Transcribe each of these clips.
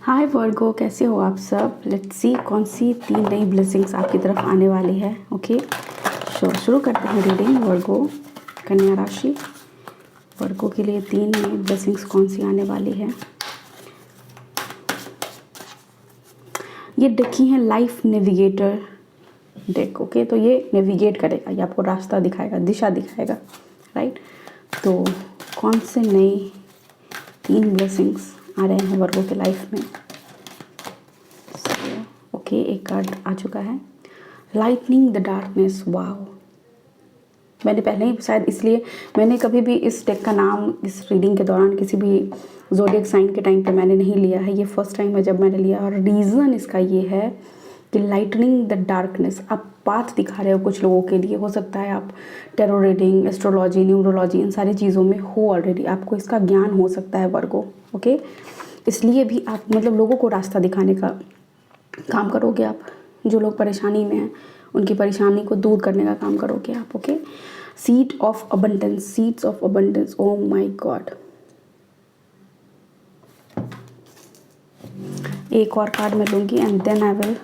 हाय वर्गो, कैसे हो आप सब। लेट्स सी कौन सी 3 नई ब्लेसिंग्स आपकी तरफ आने वाली है। ओके, शुरू करते हैं रीडिंग। वर्गो कन्या राशि, वर्गो के लिए 3 नई ब्लेसिंग्स कौन सी आने वाली है। ये देखी है लाइफ नेविगेटर डेक। ओके, तो ये नेविगेट करेगा, ये आपको रास्ता दिखाएगा, दिशा दिखाएगा, राइट। तो कौन से नई 3 ब्लेसिंग्स आ रहे हैं वर्गो के लाइफ में। ओके, एक कार्ड आ चुका है, लाइटनिंग द डार्कनेस। वाओ, मैंने पहले ही शायद इसलिए मैंने कभी भी इस डेक का नाम इस रीडिंग के दौरान किसी भी ज़ोडिएक साइन के टाइम पे मैंने नहीं लिया है। ये फर्स्ट टाइम है जब मैंने लिया, और रीज़न इसका ये है कि लाइटनिंग द डार्कनेस, आप पाथ दिखा रहे हो कुछ लोगों के लिए। हो सकता है आप टेरो रीडिंग, एस्ट्रोलॉजी, न्यूमरोलॉजी, इन सारी चीज़ों में हो ऑलरेडी, आपको इसका ज्ञान हो सकता है वर्गो। ओके, इसलिए भी आप मतलब लोगों को रास्ता दिखाने का काम करोगे आप। जो लोग परेशानी में हैं उनकी परेशानी को दूर करने का काम करोगे आप। Okay, seed of abundance, seeds of abundance. Oh my god, एक और कार्ड मैं लूँगी and then I will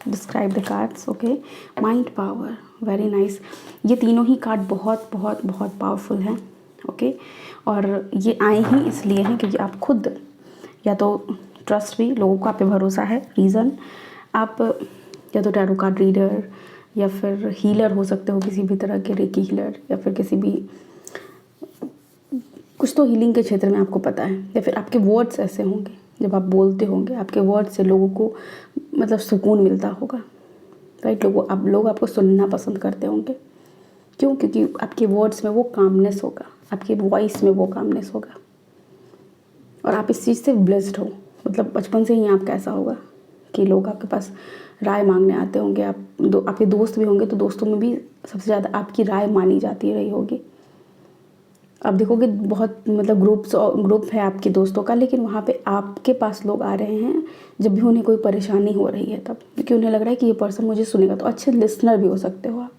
describe the cards. Okay, mind power, very nice. ये तीनों ही कार्ड बहुत बहुत बहुत पावरफुल हैं। ओके, और ये आए ही इसलिए हैं क्योंकि आप खुद या तो ट्रस्ट भी, लोगों को आप पे भरोसा है। रीज़न, आप या तो टैरो कार्ड रीडर या फिर हीलर हो सकते हो, किसी भी तरह के रेकी हीलर, या फिर किसी भी कुछ तो हीलिंग के क्षेत्र में आपको पता है। या फिर आपके वर्ड्स ऐसे होंगे, जब आप बोलते होंगे आपके वर्ड से लोगों को मतलब सुकून मिलता होगा, राइट। लोग आपको सुनना पसंद करते होंगे। क्यों? क्योंकि आपके वर्ड्स में वो कामनेस होगा, आपकी वॉइस में वो कामनेस होगा, और आप इस चीज़ से ब्लेस्ड हो। मतलब बचपन से ही आपका ऐसा होगा कि लोग आपके पास राय मांगने आते होंगे। आपके दोस्त भी होंगे तो दोस्तों में भी सबसे ज़्यादा आपकी राय मानी जाती रही होगी। आप देखोगे बहुत मतलब ग्रुप है आपके दोस्तों का, लेकिन वहाँ पे आपके पास लोग आ रहे हैं जब भी उन्हें कोई परेशानी हो रही है, तब क्योंकि उन्हें लग रहा है कि ये पर्सन मुझे सुनेगा। तो अच्छे लिसनर भी हो सकते हो आप।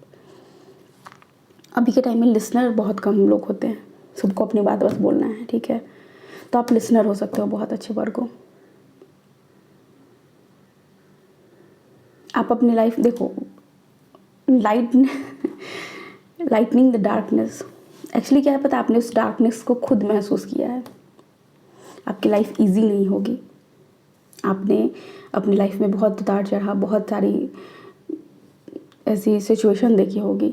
अभी के टाइम में लिसनर बहुत कम लोग होते हैं, सबको अपनी बात बस बोलना है, ठीक है। तो आप लिसनर हो सकते हो बहुत अच्छे वर्गो। आप अपनी लाइफ देखो, लाइटनिंग द डार्कनेस। एक्चुअली क्या है पता है, आपने उस डार्कनेस को खुद महसूस किया है। आपकी लाइफ इजी नहीं होगी। आपने अपनी लाइफ में बहुत उतार चढ़ाव, बहुत सारी ऐसी सिचुएशन देखी होगी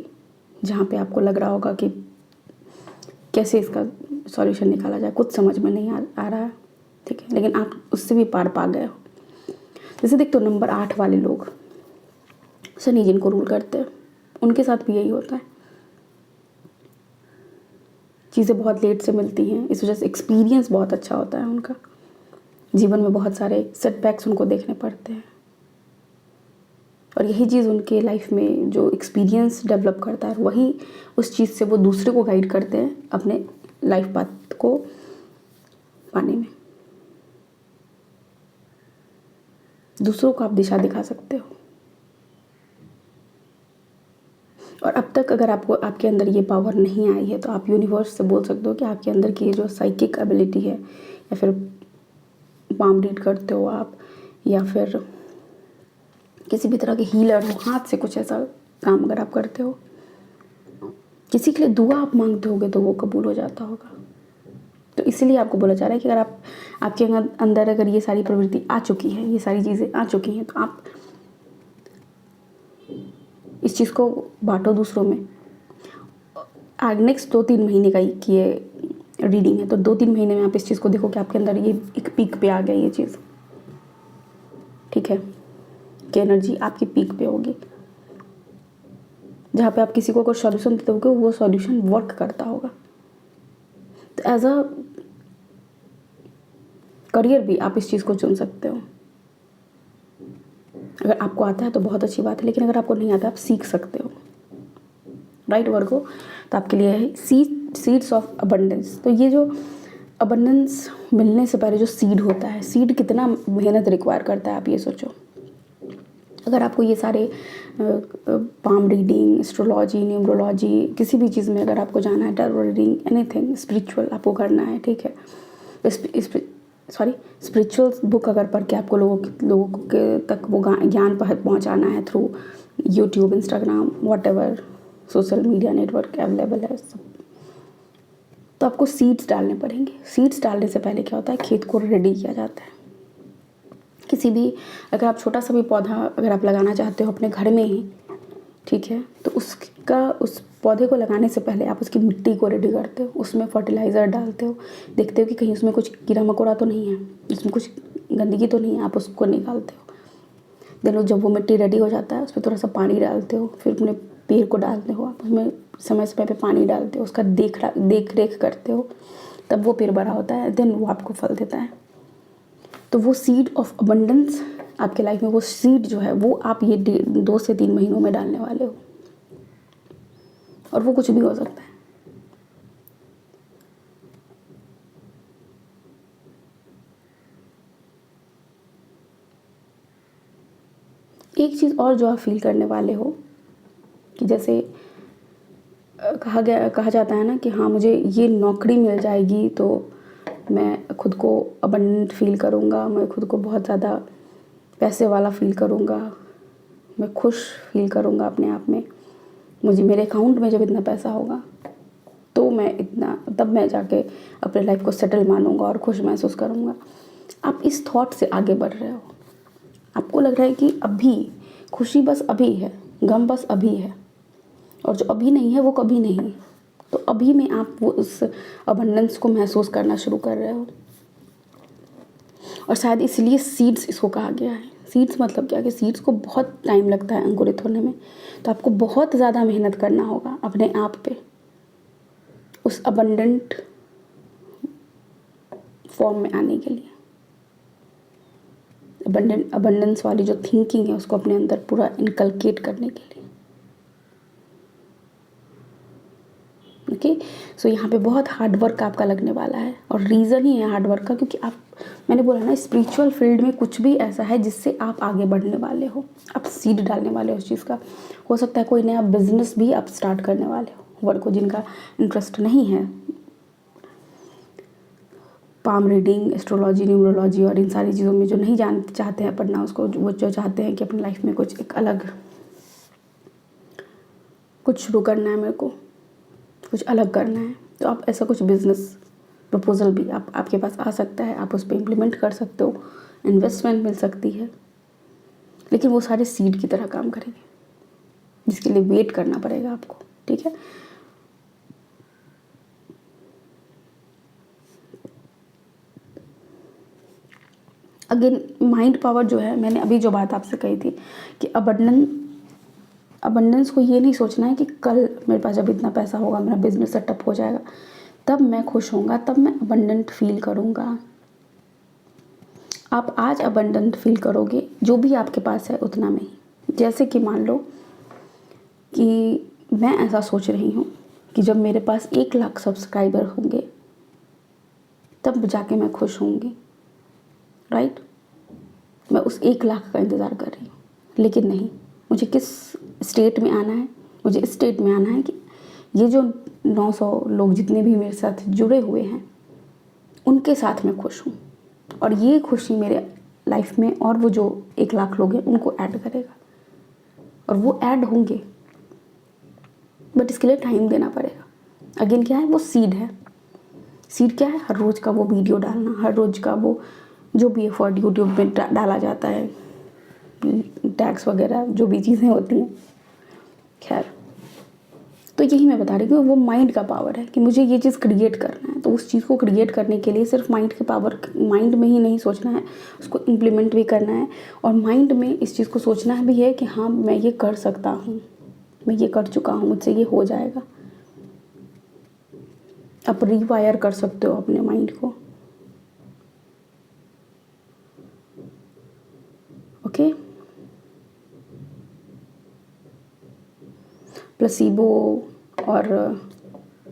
जहाँ पे आपको लग रहा होगा कि कैसे इसका सॉल्यूशन निकाला जाए, कुछ समझ में नहीं आ रहा है, ठीक है। लेकिन आप उससे भी पार पा गए हो। जैसे देख, तो नंबर 8 वाले लोग, शनि जिनको रूल करते हैं, उनके साथ भी यही होता है। चीज़ें बहुत लेट से मिलती हैं, इस वजह से एक्सपीरियंस बहुत अच्छा होता है उनका। जीवन में बहुत सारे सेटबैक्स उनको देखने पड़ते हैं, और यही चीज़ उनके लाइफ में जो एक्सपीरियंस डेवलप करता है, वही उस चीज़ से वो दूसरे को गाइड करते हैं अपने लाइफ पाथ को पाने में। दूसरों को आप दिशा दिखा सकते हो। और अब तक अगर आपको आपके अंदर ये पावर नहीं आई है तो आप यूनिवर्स से बोल सकते हो कि आपके अंदर की ये जो साइकिक एबिलिटी है, या फिर पाम रीड करते हो आप, या फिर किसी भी तरह के हीलर हो, हाथ से कुछ ऐसा काम अगर आप करते हो, किसी के लिए दुआ आप मांगते होगे तो वो कबूल हो जाता होगा। तो इसीलिए आपको बोला जा रहा है कि अगर आपके अंदर अगर ये सारी प्रवृत्ति आ चुकी है, ये सारी चीज़ें आ चुकी हैं, तो आप इस चीज़ को बांटो दूसरों में। नेक्स्ट 2-3 महीने का की ये रीडिंग है, तो 2-3 महीने में आप इस चीज़ को देखो कि आपके अंदर ये एक पीक पे आ गया ये चीज़, ठीक है। कि एनर्जी आपकी पीक पे होगी, जहाँ पे आप किसी को अगर सॉल्यूशन देते होगे वो सॉल्यूशन वर्क करता होगा। तो एज अ करियर भी आप इस चीज़ को चुन सकते हो। अगर आपको आता है तो बहुत अच्छी बात है, लेकिन अगर आपको नहीं आता आप सीख सकते हो, राइट वर्गो। तो आपके लिए है सीड्स ऑफ अबंडेंस। तो ये जो अबंडेंस मिलने से पहले जो सीड होता है, सीड कितना मेहनत रिक्वायर करता है आप ये सोचो। अगर आपको ये सारे पाम रीडिंग, एस्ट्रोलॉजी, न्यूमरोलॉजी, किसी भी चीज़ में अगर आपको जाना है, टैरो रीडिंग, एनीथिंग स्पिरिचुअल आपको करना है, ठीक है। सॉरी स्पिरिचुअल बुक अगर पढ़ के आपको लोगों के तक वो ज्ञान पहुँचाना है through YouTube, Instagram, whatever social media network available है सब, तो आपको सीड्स डालने पड़ेंगे। सीड्स डालने से पहले क्या होता है, खेत को रेडी किया जाता है। किसी भी अगर आप छोटा सा भी पौधा अगर आप लगाना चाहते हो अपने घर में ही, ठीक है, तो उस पौधे को लगाने से पहले आप उसकी मिट्टी को रेडी करते हो, उसमें फर्टिलाइज़र डालते हो, देखते हो कि कहीं उसमें कुछ कीड़ा मकोड़ा तो नहीं है, उसमें कुछ गंदगी तो नहीं है, आप उसको निकालते हो। देन जब वो मिट्टी रेडी हो जाता है उसमें थोड़ा सा पानी डालते हो, फिर अपने पेड़ को डालते हो, आप उसमें समय समय पे पानी डालते हो, उसका देख रेख करते हो, तब वो पेड़ बड़ा होता है, देन वो आपको फल देता है। तो वो सीड ऑफ अबंडेंस आपके लाइफ में, वो सीड जो है वो आप ये 2 से 3 महीनों में डालने वाले हो, और वो कुछ भी हो सकता है। एक चीज़ और जो आप फील करने वाले हो कि जैसे कहा जाता है ना कि हाँ मुझे ये नौकरी मिल जाएगी तो मैं खुद को अबंडेंट फील करूँगा, मैं खुद को बहुत ज़्यादा पैसे वाला फील करूँगा, मैं खुश फील करूँगा अपने आप में, मुझे मेरे अकाउंट में जब इतना पैसा होगा तो तब मैं जाके अपने लाइफ को सेटल मानूंगा और खुश महसूस करूँगा। आप इस थॉट से आगे बढ़ रहे हो, आपको लग रहा है कि अभी खुशी बस अभी है, गम बस अभी है, और जो अभी नहीं है वो कभी नहीं है। तो अभी में आप वो उस अबंडेंस को महसूस करना शुरू कर रहे हो, और शायद इसलिए सीड्स इसको कहा गया है। सीड्स मतलब क्या कि सीड्स को बहुत टाइम लगता है अंकुरित होने में, तो आपको बहुत ज़्यादा मेहनत करना होगा अपने आप पे उस अबंडेंट फॉर्म में आने के लिए। अबंडेंस वाली जो थिंकिंग है उसको अपने अंदर पूरा इनकलकेट करने के लिए। ओके, सो यहाँ पे बहुत हार्ड वर्क आपका लगने वाला है, और रीज़न ही है हार्ड वर्क का क्योंकि मैंने बोला ना स्पिरिचुअल फील्ड में कुछ भी ऐसा है जिससे आप आगे बढ़ने वाले हो, आप सीड डालने वाले हो उस चीज़ का। हो सकता है कोई नया बिजनेस भी आप स्टार्ट करने वाले हो, वर्ड को जिनका इंटरेस्ट नहीं है पाम रीडिंग, एस्ट्रोलॉजी, न्यूमरोलॉजी और इन सारी चीज़ों में, जो नहीं चाहते हैं पढ़ना उसको, वो जो चाहते हैं कि अपनी लाइफ में कुछ एक अलग कुछ शुरू करना है, मेरे को कुछ अलग करना है, तो आप ऐसा कुछ बिजनेस प्रपोजल भी आपके पास आ सकता है, आप उस पर इम्प्लीमेंट कर सकते हो, इन्वेस्टमेंट मिल सकती है, लेकिन वो सारे सीड की तरह काम करेंगे जिसके लिए वेट करना पड़ेगा आपको। ठीक है, अगेन माइंड पावर जो है, मैंने अभी जो बात आपसे कही थी कि अबंडेंस को ये नहीं सोचना है कि कल मेरे पास जब इतना पैसा होगा, मेरा बिजनेस सेटअप हो जाएगा, तब मैं खुश होऊंगा, तब मैं अबंडेंट फील करूँगा। आप आज अबंडेंट फील करोगे जो भी आपके पास है उतना में ही। जैसे कि मान लो कि मैं ऐसा सोच रही हूँ कि जब मेरे पास 1 लाख सब्सक्राइबर होंगे तब जाके मैं खुश होंगी, राइट। मैं उस 1 लाख का इंतज़ार कर रही हूँ, लेकिन नहीं, मुझे किस स्टेट में आना है, मुझे इस स्टेट में आना है कि ये जो 900 लोग जितने भी मेरे साथ जुड़े हुए हैं उनके साथ मैं खुश हूँ, और ये खुशी मेरे लाइफ में और वो जो 1 लाख लोग हैं उनको ऐड करेगा, और वो ऐड होंगे, बट इसके लिए टाइम देना पड़ेगा। अगेन क्या है, वो सीड है। सीड क्या है, हर रोज़ का वो वीडियो डालना, हर रोज़ का वो जो भी एफर्ट यूट्यूब में डाला जाता है, टैग्स वगैरह जो भी चीज़ें होती हैं, खैर, तो यही मैं बता रही हूँ, वो माइंड का पावर है कि मुझे ये चीज़ क्रिएट करना है। तो उस चीज़ को क्रिएट करने के लिए सिर्फ माइंड में ही नहीं सोचना है, उसको इम्प्लीमेंट भी करना है, और माइंड में इस चीज़ को सोचना भी है कि हाँ मैं ये कर सकता हूँ, मैं ये कर चुका हूँ, मुझसे ये हो जाएगा। आप रीवायर कर सकते हो अपने माइंड को। ओके, प्लेसिबो और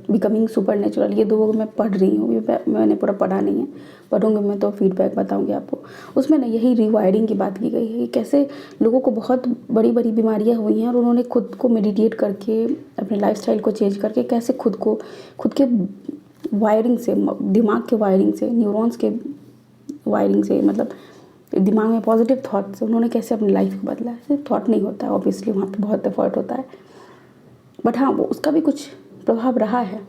बिकमिंग सुपरनेचुरल, ये 2 मैं पढ़ रही हूँ, मैंने पूरा पढ़ा नहीं है, पढ़ूंगी मैं तो फीडबैक बताऊंगी आपको। उसमें ना यही रिवायरिंग की बात की गई है कि कैसे लोगों को बहुत बड़ी बड़ी बीमारियाँ हुई हैं और उन्होंने खुद को मेडिटेट करके, अपने लाइफस्टाइल को चेंज करके कैसे खुद के वायरिंग से, दिमाग के वायरिंग से, न्यूरॉन्स के वायरिंग से, मतलब दिमाग में पॉजिटिव थॉट से उन्होंने कैसे अपनी लाइफ को बदला है। सिर्फ थॉट नहीं होता है, ऑब्वियसली वहाँ पे बहुत एफर्ट होता है, बट हाँ वो उसका भी कुछ प्रभाव रहा है।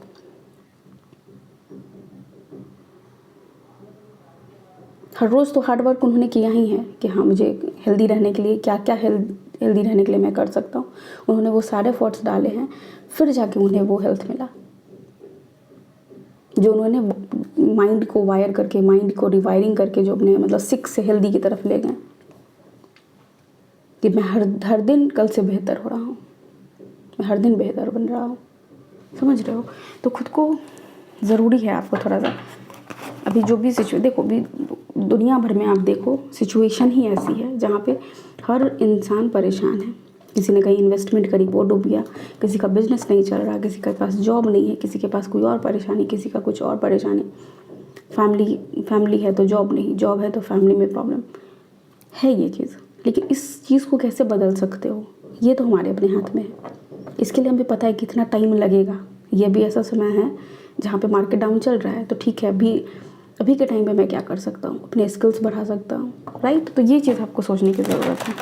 हर रोज़ तो हार्ड वर्क उन्होंने किया ही है कि हाँ मुझे हेल्दी रहने के लिए क्या क्या हेल्दी रहने के लिए मैं कर सकता हूँ। उन्होंने वो सारे एफर्ट्स डाले हैं, फिर जाके उन्हें वो हेल्थ मिला जो उन्होंने माइंड को वायर करके, माइंड को रिवायरिंग करके जो अपने मतलब सिक से हेल्दी की तरफ ले गए कि मैं हर दिन कल से बेहतर हो रहा हूँ, मैं हर दिन बेहतर बन रहा हूँ। समझ रहे हो? तो खुद को ज़रूरी है आपको थोड़ा सा, अभी जो भी देखो अभी दुनिया भर में आप देखो सिचुएशन ही ऐसी है जहाँ पे हर इंसान परेशान है। किसी ने कहीं इन्वेस्टमेंट करी वो डूब गया, किसी का बिजनेस नहीं चल रहा, किसी के पास जॉब नहीं है, किसी के पास कोई और परेशानी, किसी का कुछ और परेशानी। फैमिली है तो जॉब नहीं, जॉब है तो फैमिली में प्रॉब्लम है ये चीज़। लेकिन इस चीज़ को कैसे बदल सकते हो ये तो हमारे अपने हाथ में है। इसके लिए हमें पता है कितना टाइम लगेगा। ये भी ऐसा समय है जहाँ पे मार्केट डाउन चल रहा है, तो ठीक है अभी के टाइम पे मैं क्या कर सकता हूँ, अपने स्किल्स बढ़ा सकता हूँ, राइट। तो ये चीज़ आपको सोचने की ज़रूरत है।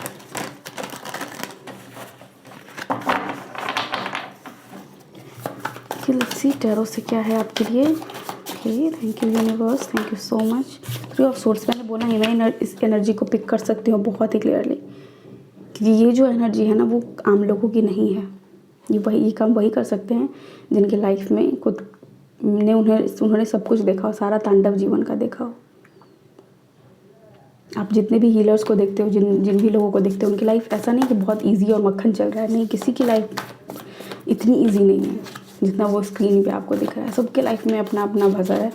लेट्स सी टैरो से क्या है आपके लिए। Okay, thank you universe, thank you so much. 3 of source, मैंने बोला है मैं इस एनर्जी को पिक कर सकती हूँ बहुत ही क्लियरली, क्योंकि ये जो एनर्जी है ना वो आम लोगों की नहीं है। ये काम वही कर सकते हैं जिनके लाइफ में खुद ने उन्होंने सब कुछ देखा हो, सारा तांडव जीवन का देखा हो। आप जितने भी हीलर्स को देखते हो, जिन भी लोगों को देखते हो, उनकी लाइफ ऐसा नहीं कि बहुत इजी और मक्खन चल रहा है, नहीं, किसी की लाइफ इतनी इजी नहीं है जितना वो स्क्रीन पे आपको दिख रहा है। सबके लाइफ में अपना अपना भजर है,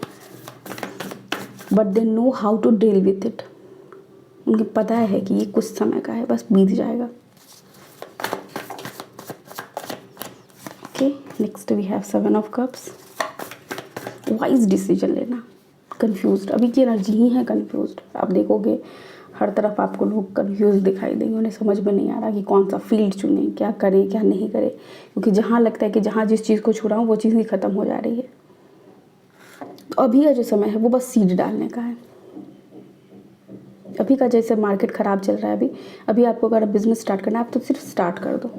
but they know how to deal with it. उनको पता है कि ये कुछ समय का है, बस बीत जाएगा। Okay, next we have 7 of cups. Wise decision लेना, कंफ्यूज्ड, अभी की एनर्जी ही है कंफ्यूज्ड। आप देखोगे हर तरफ आपको लोग कंफ्यूज दिखाई देंगे, उन्हें समझ में नहीं आ रहा कि कौन सा फील्ड चुनें, क्या करें क्या नहीं करें, क्योंकि जहाँ लगता है कि जहाँ जिस चीज़ को छू रहा हूँ वो चीज़ ही ख़त्म हो जा रही है। तो अभी का जो समय है वो बस सीड डालने का है। अभी का जैसे मार्केट ख़राब चल रहा है, अभी आपको अगर बिज़नेस स्टार्ट करना है आप तो सिर्फ स्टार्ट कर दो।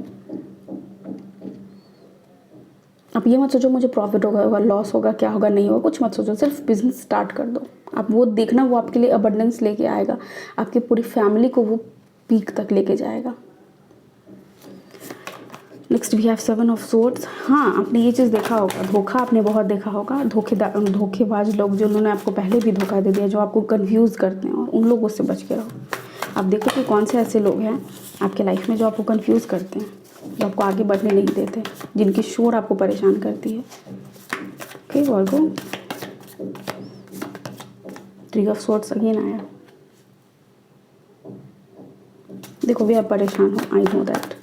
आप ये मत सोचो मुझे प्रॉफिट होगा लॉस होगा, क्या होगा नहीं होगा, कुछ मत सोचो, सिर्फ बिजनेस स्टार्ट कर दो। आप वो देखना, वो आपके लिए अबंडेंस लेके आएगा, आपकी पूरी फैमिली को वो पीक तक लेके जाएगा। Next we have 7 of swords. हाँ, आपने ये चीज़ देखा होगा, धोखा आपने बहुत देखा होगा, धोखेबाज लोग जो उन्होंने आपको पहले भी धोखा दे दिया, जो आपको कंफ्यूज करते हैं, और उन लोगों से बच के रहो। आप देखो कि कौन से ऐसे लोग हैं आपके लाइफ में जो आपको कंफ्यूज करते हैं, जो आपको आगे बढ़ने नहीं देते, जिनकी शोर आपको परेशान करती है। Okay Virgo, 3 of swords again आया। देखो भी आप परेशान हो, आई नो दैट।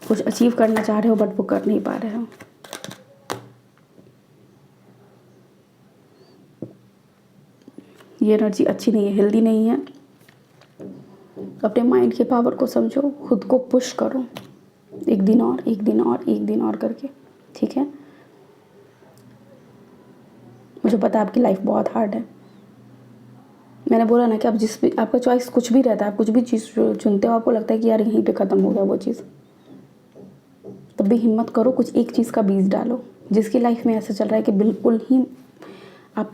कुछ अचीव करना चाह रहे हो बट वो कर नहीं पा रहे हो। ये एनर्जी अच्छी नहीं है, हेल्दी नहीं है। अपने माइंड के पावर को समझो, खुद को पुश करो, एक दिन और एक दिन और एक दिन और करके, ठीक है। मुझे पता है आपकी लाइफ बहुत हार्ड है। मैंने बोला ना कि आप आपका चॉइस कुछ भी रहता है, आप कुछ भी चीज़ चुनते हो, आपको लगता है कि यार यहीं पे ख़त्म हो गया वो चीज़, तब भी हिम्मत करो, कुछ एक चीज़ का बीज डालो। जिसकी लाइफ में ऐसा चल रहा है कि बिल्कुल ही आप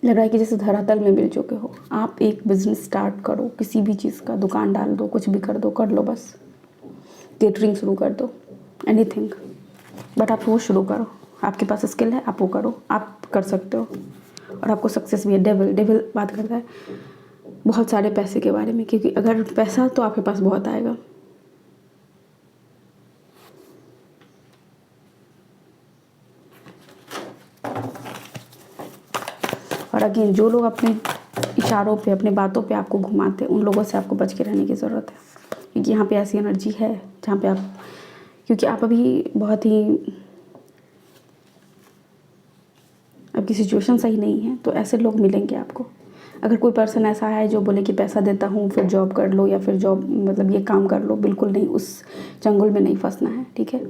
लग रहा है कि जैसे धरातल में मिल चुके हो, आप एक बिजनेस स्टार्ट करो, किसी भी चीज़ का दुकान डाल दो, कुछ भी कर दो, कर लो, बस केटरिंग शुरू कर दो, एनीथिंग, बट आप वो शुरू करो। आपके पास स्किल है, आप वो करो, आप कर सकते हो और आपको सक्सेस भी है। डेविल बात करता है बहुत सारे पैसे के बारे में, क्योंकि अगर पैसा तो आपके पास बहुत आएगा। और अगेन जो लोग अपने इशारों पे, अपने बातों पे आपको घुमाते हैं, उन लोगों से आपको बच के रहने की ज़रूरत है, क्योंकि यहाँ पे ऐसी एनर्जी है जहाँ पे क्योंकि आप अभी बहुत ही, आपकी सिचुएशन सही नहीं है, तो ऐसे लोग मिलेंगे आपको। अगर कोई पर्सन ऐसा है जो बोले कि पैसा देता हूँ फिर जॉब कर लो, या फिर जॉब मतलब ये काम कर लो, बिल्कुल नहीं, उस चंगुल में नहीं फंसना है, ठीक है।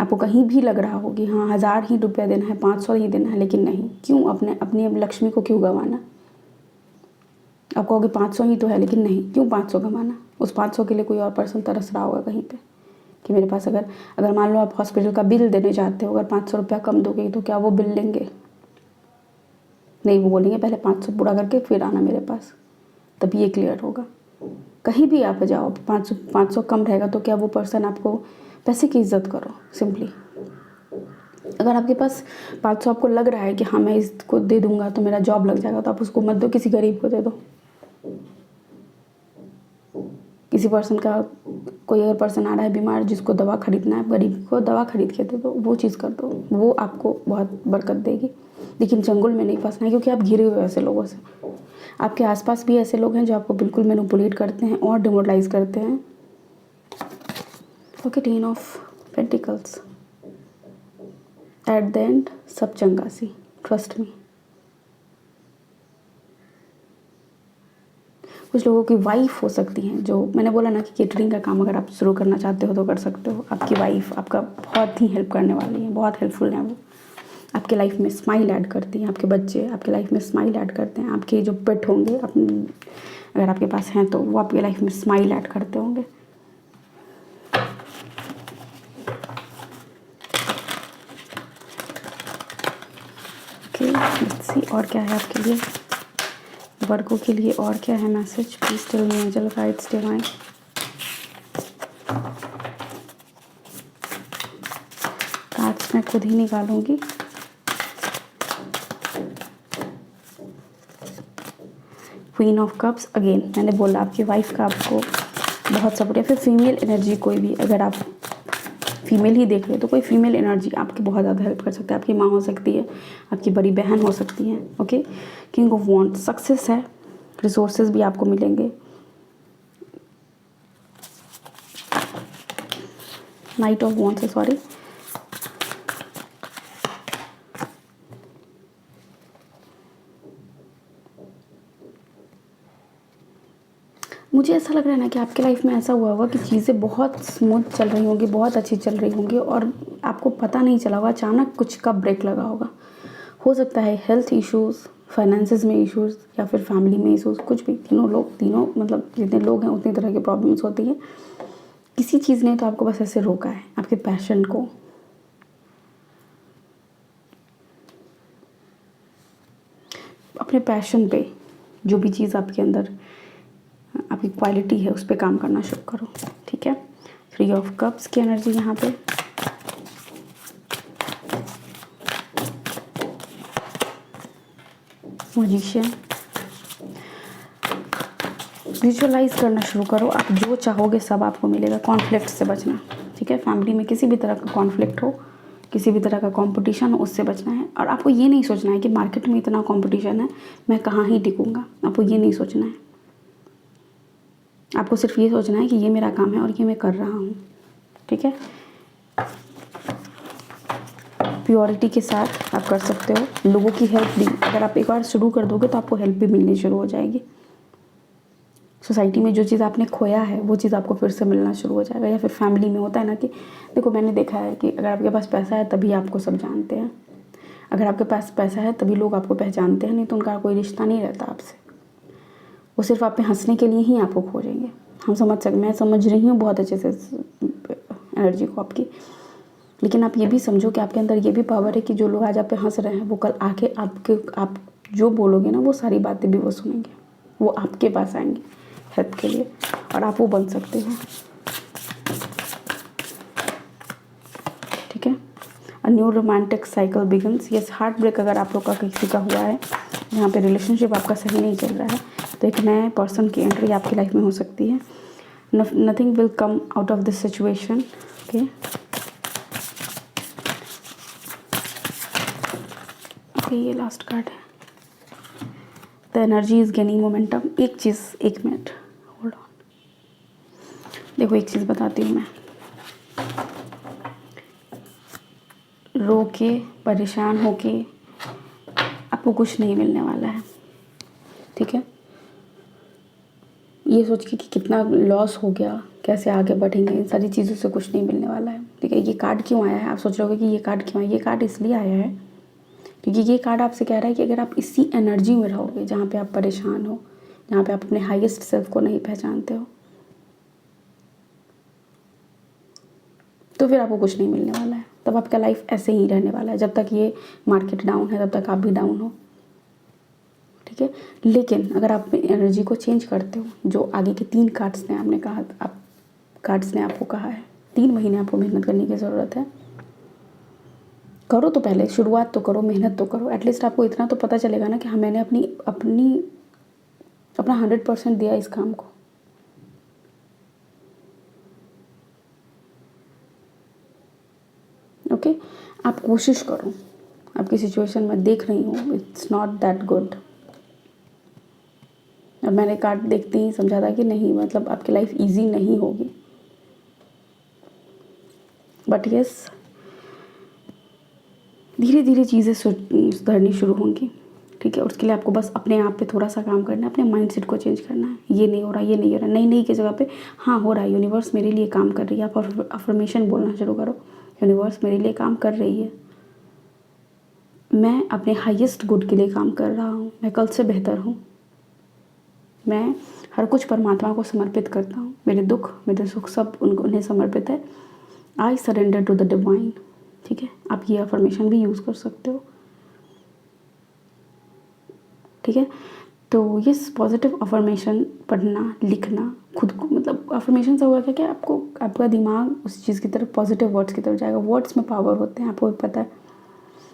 आपको कहीं भी लग रहा हो कि हाँ 1000 ही रुपया देना है, 500 ही देना है, लेकिन नहीं, क्यों अपनी लक्ष्मी को क्यों गंवाना। आप कहोगे 500 ही तो है, लेकिन नहीं, क्यों 500 गंवाना। उस 500 के लिए कोई और पर्सन तरस रहा होगा कहीं पे कि मेरे पास अगर मान लो आप हॉस्पिटल का बिल देने चाहते हो, अगर 500 रुपया कम दोगे तो क्या वो बिल लेंगे? नहीं, वो बोलेंगे पहले 500 पूरा करके फिर आना मेरे पास, तभी ये क्लियर होगा। कहीं भी आप जाओ 500 कम रहेगा तो क्या वो पर्सन आपको पैसे की इज्जत करो सिंपली। अगर आपके पास 500 आपको लग रहा है कि हाँ मैं इसको दे दूंगा तो मेरा जॉब लग जाएगा, तो आप उसको मत दो, किसी गरीब को दे दो। किसी पर्सन का कोई अगर पर्सन आ रहा है बीमार जिसको दवा खरीदना है, गरीब को दवा खरीद के दे दो, वो चीज़ कर दो, वो आपको बहुत बरकत देगी। लेकिन चंगुल में नहीं फंसना है, क्योंकि आप घिरे हुए ऐसे लोगों से। आपके आसपास भी ऐसे लोग हैं जो आपको बिल्कुल मैनिपुलेट करते हैं और डिमोरलाइज करते हैं। Okay, 10 of pentacles. At the end सब चंगा सी, ट्रस्ट मी। कुछ लोगों की वाइफ हो सकती हैं, जो मैंने बोला ना कि केटरिंग का काम अगर आप शुरू करना चाहते हो तो कर सकते हो। आपकी वाइफ आपका बहुत ही हेल्प करने वाली है, बहुत हेल्पफुल है वो। आपके लाइफ में स्माइल ऐड करती हैं, आपके बच्चे आपके लाइफ में स्माइल ऐड करते हैं, आपके जो पेट होंगे अगर आपके पास हैं तो वो आपके लाइफ में स्माइल ऐड करते होंगे। ओके, लेट्स सी और क्या है आपके लिए, वर्गों के लिए और क्या है message. Please tell me angel guides divine. Cards मैं खुद ही निकालूंगी। Queen of cups. अगेन मैंने बोला आपकी वाइफ का आपको बहुत सपोर्ट, या फिर फीमेल एनर्जी कोई भी, अगर आप फीमेल ही देख रहे हो तो कोई फीमेल एनर्जी आपकी बहुत ज़्यादा हेल्प कर सकती है। आपकी माँ हो सकती है, आपकी बड़ी बहन हो सकती है। Okay, king of wand, success है, रिसोर्सेज भी आपको मिलेंगे। नाइट ऑफ वॉन्ड से सॉरी, मुझे ऐसा लग रहा है ना कि आपके लाइफ में ऐसा हुआ होगा कि चीज़ें बहुत स्मूथ चल रही होंगी, बहुत अच्छी चल रही होंगी, और आपको पता नहीं चला होगा, अचानक कुछ का ब्रेक लगा होगा। हो सकता है हेल्थ इश्यूज़, फाइनेंसेस में इश्यूज़, या फिर फैमिली में इश्यूज़, कुछ भी। तीनों मतलब जितने लोग हैं उतनी तरह की प्रॉब्लम्स होती हैं। किसी चीज़ ने तो आपको बस ऐसे रोका है, आपके पैशन को। अपने पैशन पे, जो भी चीज़ आपके अंदर आपकी क्वालिटी है उस पर काम करना शुरू करो, ठीक है। 3 ऑफ कप्स की एनर्जी यहाँ पे। मैजिशियन। विजुअलाइज करना शुरू करो, आप जो चाहोगे सब आपको मिलेगा। कॉन्फ्लिक्ट से बचना, ठीक है। फैमिली में किसी भी तरह का कॉन्फ्लिक्ट हो, किसी भी तरह का कंपटीशन हो, उससे बचना है। और आपको ये नहीं सोचना है कि मार्केट में इतना कंपटीशन है, मैं कहाँ ही टिकूंगा। आपको ये नहीं सोचना है। आपको सिर्फ ये सोचना है कि ये मेरा काम है और ये मैं कर रहा हूँ, ठीक है। प्योरिटी के साथ आप कर सकते हो। लोगों की हेल्प भी, अगर आप एक बार शुरू कर दोगे तो आपको हेल्प भी मिलनी शुरू हो जाएगी। सोसाइटी में जो चीज़ आपने खोया है वो चीज़ आपको फिर से मिलना शुरू हो जाएगा। या फिर फैमिली में होता है ना कि देखो, मैंने देखा है कि अगर आपके पास पैसा है तभी आपको सब जानते हैं। अगर आपके पास पैसा है तभी लोग आपको पहचानते हैं, नहीं तो उनका कोई रिश्ता नहीं रहता आपसे। वो सिर्फ आप पे हंसने के लिए ही आपको खोजेंगे। मैं समझ रही हूँ बहुत अच्छे से एनर्जी को आपकी। लेकिन आप ये भी समझो कि आपके अंदर ये भी पावर है कि जो लोग आज आप पे हंस रहे हैं वो कल आके आप जो बोलोगे ना वो सारी बातें भी वो सुनेंगे, वो आपके पास आएंगे हेल्प के लिए, और आप वो बन सकते हो, ठीक है। A new romantic cycle begins. Yes, heartbreak अगर आप लोग का किसी का हुआ है, जहाँ पे रिलेशनशिप आपका सही नहीं चल रहा है, तो एक नए पर्सन की एंट्री आपकी लाइफ में हो सकती है। Nothing will come out of this situation, okay. ये लास्ट कार्ड है। The energy is gaining momentum. एक मिनट होल्ड ऑन। देखो, एक चीज़ बताती हूँ मैं। रो के परेशान होके आपको कुछ नहीं मिलने वाला है, ठीक है। ये सोच के कि कितना लॉस हो गया, कैसे आगे बढ़ेंगे, इन सारी चीज़ों से कुछ नहीं मिलने वाला है। ठीक है, ये कार्ड क्यों आया है, आप सोच रहे होगे कि ये कार्ड क्यों आया। ये कार्ड इसलिए आया है क्योंकि ये कार्ड आपसे कह रहा है कि अगर आप इसी एनर्जी में रहोगे जहाँ पे आप परेशान हो, जहाँ पे आप अपने हाईएस्ट सेल्फ को नहीं पहचानते हो, तो फिर आपको कुछ नहीं मिलने वाला है। तब आपका लाइफ ऐसे ही रहने वाला है, जब तक ये मार्केट डाउन है तब तक आप भी डाउन हो। ठीक है, लेकिन अगर आप एनर्जी को चेंज करते हो, जो आगे के 3 कार्ड्स ने आपने कहा, आप कार्ड्स ने आपको कहा है 3 महीने आपको मेहनत करने की ज़रूरत है। करो तो पहले शुरुआत तो करो, मेहनत तो करो। एटलीस्ट आपको इतना तो पता चलेगा ना कि हाँ मैंने अपना 100% दिया इस काम को। ओके, आप कोशिश करो। आपकी सिचुएशन मैं देख रही हूँ, इट्स नॉट दैट गुड। और मैंने कार्ड देखते ही समझा था कि नहीं, मतलब आपकी लाइफ इजी नहीं होगी। बट यस, धीरे धीरे चीज़ें सुधरनी शुरू होंगी। ठीक है, उसके लिए आपको बस अपने आप पे थोड़ा सा काम करना है, अपने माइंडसेट को चेंज करना है। ये नहीं हो रहा, ये नहीं हो रहा, नहीं नहीं की जगह पे हाँ हो रहा है, यूनिवर्स मेरे लिए काम कर रही है। आप अफर्मेशन बोलना शुरू करो, यूनिवर्स मेरे लिए काम कर रही है, मैं अपने हाईएस्ट गुड के लिए काम कर रहा हूँ, मैं कल से बेहतर हूँ, मैं हर कुछ परमात्मा को समर्पित करता हूँ, मेरे दुख मेरे सुख सब उन्हें समर्पित है। I surrender to the divine. ठीक है, आप ये अफर्मेशन भी यूज़ कर सकते हो। ठीक है, तो ये पॉजिटिव अफर्मेशन पढ़ना, लिखना खुद को, मतलब अफर्मेशन से होगा क्या, आपको आपका दिमाग उस चीज़ की तरफ, पॉजिटिव वर्ड्स की तरफ जाएगा। वर्ड्स में पावर होते हैं, आपको भी पता है।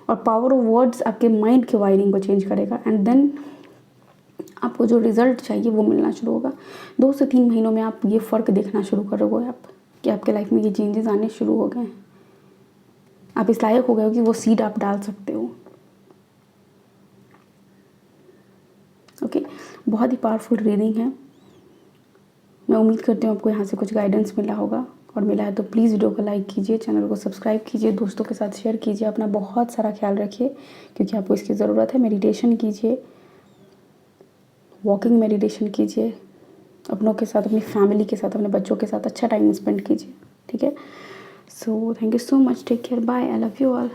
और पावर ऑफ वर्ड्स आपके माइंड के वायरिंग को चेंज करेगा, एंड देन आपको जो रिज़ल्ट चाहिए वो मिलना शुरू होगा। 2 से 3 महीनों में आप ये फ़र्क देखना शुरू करोगे आप, कि आपके लाइफ में ये चेंजेस आने शुरू हो गए हैं। आप इस लायक हो गए हो कि वो सीड आप डाल सकते हो। ओके, बहुत ही पावरफुल रीडिंग है। मैं उम्मीद करती हूँ आपको यहाँ से कुछ गाइडेंस मिला होगा, और मिला है तो प्लीज़ वीडियो को लाइक कीजिए, चैनल को सब्सक्राइब कीजिए, दोस्तों के साथ शेयर कीजिए। अपना बहुत सारा ख्याल रखिए, क्योंकि आपको इसकी ज़रूरत है। मेडिटेशन कीजिए, वॉकिंग मेडिटेशन कीजिए, अपनों के साथ, अपनी फैमिली के साथ, अपने बच्चों के साथ अच्छा टाइम स्पेंड कीजिए। ठीक है, so thank you so much, take care, bye, I love you all.